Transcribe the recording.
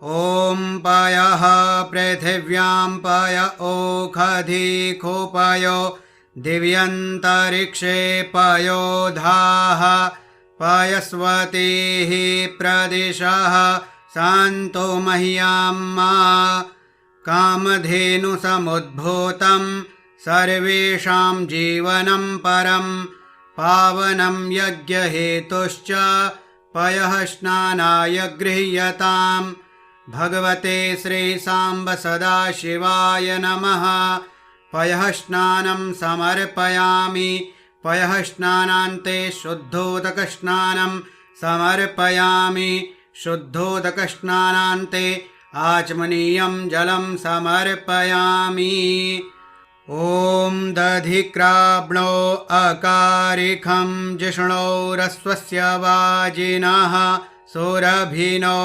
ॐ पयः पृथिव्यां पय ओखधिखोपयो दिव्यन्तरिक्षे पयोधाः पयस्वतीः प्रदिशः सन्तु मह्यं मा कामधेनुसमुद्भूतं सर्वेषां जीवनं परं पावनं यज्ञहेतुश्च पयः स्नानाय गृह्यताम्। भगवते श्रीसाम्ब सदाशिवाय नमः। पयः स्नानं समर्पयामि। पयः स्नानान्ते शुद्धोदकस्नानं समर्पयामि। शुद्धोदकस्नानान्ते आचमनीयं जलं समर्पयामि। ॐ दधिक्राब्णो अकारिखं जिष्णोरस्वस्य वाजिनः सुरभिनो